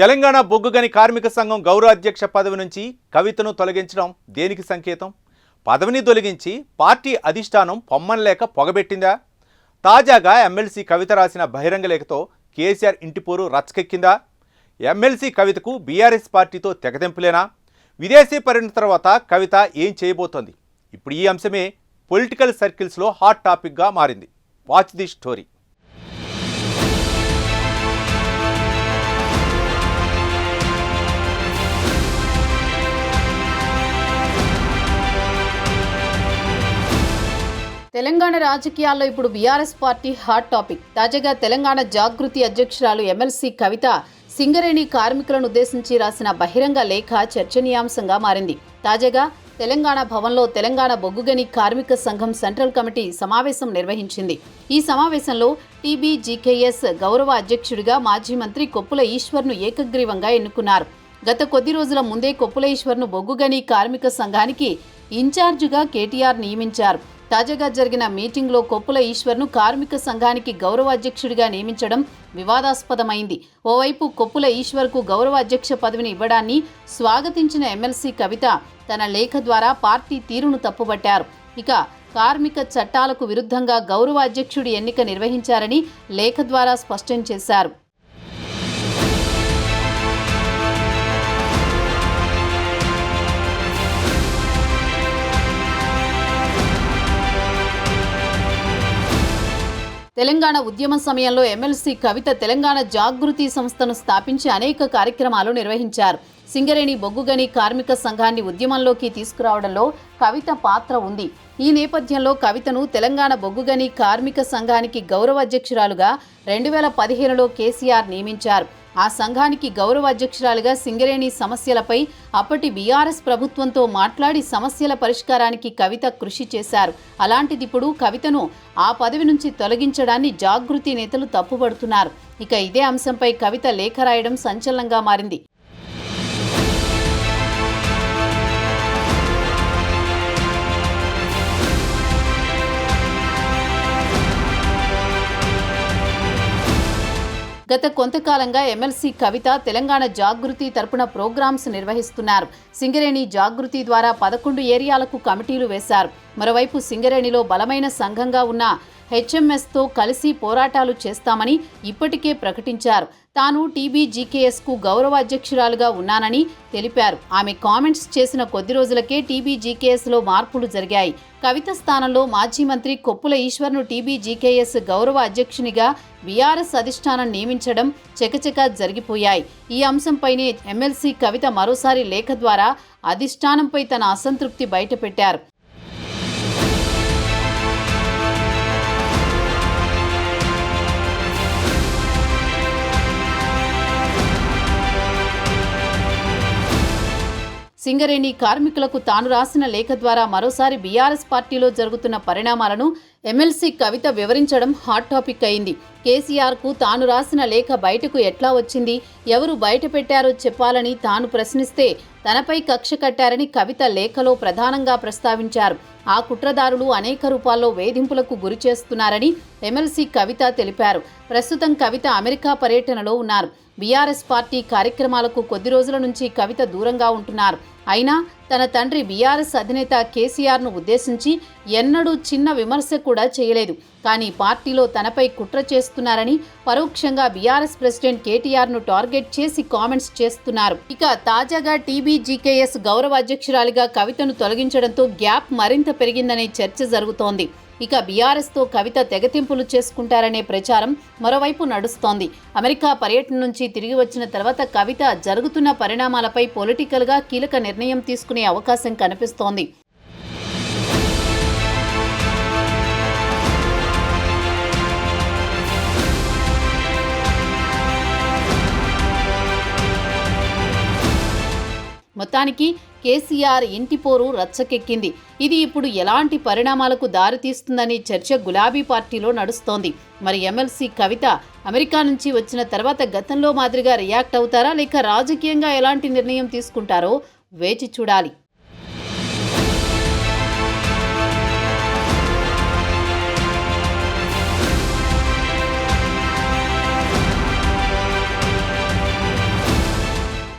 తెలంగాణ బొగ్గుగని కార్మిక సంఘం గౌరవ అధ్యక్ష పదవి నుంచి కవితను తొలగించడం దేనికి సంకేతం? పదవిని తొలగించి పార్టీ అధిష్టానం పొమ్మనలేక పొగబెట్టిందా? తాజాగా ఎమ్మెల్సీ కవిత రాసిన బహిరంగ లేఖతో కేసీఆర్ ఇంటిపోరు రచ్చకెక్కిందా? ఎమ్మెల్సీ కవితకు బీఆర్ఎస్ పార్టీతో తెగదెంపులేనా? విదేశీ పర్యటన తర్వాత కవిత ఏం చేయబోతోంది? ఇప్పుడు ఈ అంశమే పొలిటికల్ సర్కిల్స్లో హాట్ టాపిక్గా మారింది. Watch the story. తెలంగాణ రాజకీయాల్లో ఇప్పుడు బీఆర్ఎస్ పార్టీ హాట్ టాపిక్. తాజాగా తెలంగాణ జాగృతి అధ్యక్షురాలు ఎమ్మెల్సీ కవిత సింగరేణి కార్మికులను ఉద్దేశించి రాసిన బహిరంగ లేఖ చర్చనీయాంశంగా మారింది. తాజాగా తెలంగాణ భవన్లో తెలంగాణ బొగ్గుగని కార్మిక సంఘం సెంట్రల్ కమిటీ సమావేశం నిర్వహించింది. ఈ సమావేశంలో టీబీజీకేఎస్ గౌరవ అధ్యక్షుడిగా మాజీ మంత్రి కొప్పుల ఈశ్వర్ను ఏకగ్రీవంగా ఎన్నుకున్నారు. గత కొద్ది రోజుల ముందే కొప్పుల ఈశ్వర్ను బొగ్గుగని కార్మిక సంఘానికి ఇన్ఛార్జిగా కేటీఆర్ నియమించారు. తాజాగా జరిగిన మీటింగ్లో కొప్పుల ఈశ్వర్ను కార్మిక సంఘానికి గౌరవ అధ్యక్షుడిగా నియమించడం వివాదాస్పదమైంది. ఓవైపు కొప్పుల ఈశ్వర్కు గౌరవ అధ్యక్ష పదవిని ఇవ్వడాన్ని స్వాగతించిన ఎమ్మెల్సీ కవిత తన లేఖ ద్వారా పార్టీ తీరును తప్పుబట్టారు. ఇక కార్మిక చట్టాలకు విరుద్ధంగా గౌరవ అధ్యక్షుడి ఎన్నిక నిర్వహించారని లేఖ ద్వారా స్పష్టం చేశారు. తెలంగాణ ఉద్యమ సమయంలో ఎమ్మెల్సీ కవిత తెలంగాణ జాగృతి సంస్థను స్థాపించి అనేక కార్యక్రమాలు నిర్వహించారు. సింగరేణి బొగ్గుగని కార్మిక సంఘాన్ని ఉద్యమంలోకి తీసుకురావడంలో కవిత పాత్ర ఉంది. ఈ నేపథ్యంలో కవితను తెలంగాణ బొగ్గుగని కార్మిక సంఘానికి గౌరవ అధ్యక్షురాలుగా 2015లో కేసీఆర్ నియమించారు. ఆ సంఘానికి గౌరవ అధ్యక్షురాలుగా సింగరేణి సమస్యలపై అప్పటి బీఆర్ఎస్ ప్రభుత్వంతో మాట్లాడి సమస్యల పరిష్కారానికి కవిత కృషి చేశారు. అలాంటిది ఇప్పుడు కవితను ఆ పదవి నుంచి తొలగించడాన్ని జాగృతి నేతలు తప్పుపడుతున్నారు. ఇక ఇదే అంశంపై కవిత లేఖ రాయడం సంచలనంగా మారింది. గత కొంతకాలంగా ఎమ్మెల్సీ కవిత తెలంగాణ జాగృతి తరపున ప్రోగ్రామ్స్ నిర్వహిస్తున్నారు. సింగరేణి జాగృతి ద్వారా 11 ఏరియాలకు కమిటీలు వేశారు. మరోవైపు సింగరేణిలో బలమైన సంఘంగా ఉన్న హెచ్ఎంఎస్తో కలిసి పోరాటాలు చేస్తామని ఇప్పటికే ప్రకటించారు. తాను టీబీజీకేఎస్కు గౌరవ అధ్యక్షురాలుగా ఉన్నానని తెలిపారు. ఆమె కామెంట్స్ చేసిన కొద్ది రోజులకే టీబీజీకేఎస్లో మార్పులు జరిగాయి. కవిత స్థానంలో మాజీ మంత్రి కొప్పుల ఈశ్వర్ను టీబీజీకేఎస్ గౌరవ అధ్యక్షునిగా బీఆర్ఎస్ అధిష్టానం నియమించడం చకచకా జరిగిపోయాయి. ఈ అంశంపైనే ఎమ్మెల్సీ కవిత మరోసారి లేఖ ద్వారా అధిష్టానంపై తన అసంతృప్తి బయటపెట్టారు. సింగరేణి కార్మికులకు తాను రాసిన లేఖ ద్వారా మరోసారి బీఆర్ఎస్ పార్టీలో జరుగుతున్న పరిణామాలను ఎమ్మెల్సీ కవిత వివరించడం హాట్ టాపిక్ అయింది. కేసీఆర్కు తాను రాసిన లేఖ బయటకు ఎట్లా వచ్చింది, ఎవరు బయట పెట్టారో చెప్పాలని తాను ప్రశ్నిస్తే తనపై కక్ష కట్టారని కవిత లేఖలో ప్రధానంగా ప్రస్తావించారు. ఆ కుట్రదారులు అనేక రూపాల్లో వేధింపులకు గురి చేస్తున్నారని ఎమ్మెల్సీ కవిత తెలిపారు. ప్రస్తుతం కవిత అమెరికా పర్యటనలో ఉన్నారు. బీఆర్ఎస్ పార్టీ కార్యక్రమాలకు కొద్ది రోజుల నుంచి కవిత దూరంగా ఉంటున్నారు. అయినా తన తండ్రి బీఆర్ఎస్ అధినేత కేసీఆర్ను ఉద్దేశించి ఎన్నడూ చిన్న విమర్శ కూడా చేయలేదు. కానీ పార్టీలో తనపై కుట్ర చేస్తున్నారని పరోక్షంగా బీఆర్ఎస్ ప్రెసిడెంట్ కేటీఆర్ను టార్గెట్ చేసి కామెంట్స్ చేస్తున్నారు. ఇక తాజాగా టీబీజీకేఎస్ గౌరవ అధ్యక్షురాలిగా కవితను తొలగించడంతో గ్యాప్ మరింత పెరిగిందనే చర్చ జరుగుతోంది. ఇక బీఆర్ఎస్తో కవిత తెగతింపులు చేసుకుంటారనే ప్రచారం మరోవైపు నడుస్తోంది. అమెరికా పర్యటన నుంచి తిరిగి వచ్చిన తర్వాత కవిత జరుగుతున్న పరిణామాలపై పొలిటికల్గా కీలక నిర్ణయం తీసుకునే అవకాశం కనిపిస్తోంది. మొత్తానికి కేసీఆర్ ఇంటిపోరు రచ్చకెక్కింది. ఇది ఇప్పుడు ఎలాంటి పరిణామాలకు దారితీస్తుందని చర్చ గులాబీ పార్టీలో నడుస్తోంది. మరి ఎమ్మెల్సీ కవిత అమెరికా నుంచి వచ్చిన తర్వాత గతంలో మాదిరిగా రియాక్ట్ అవుతారా, లేక రాజకీయంగా ఎలాంటి నిర్ణయం తీసుకుంటారో వేచి చూడాలి.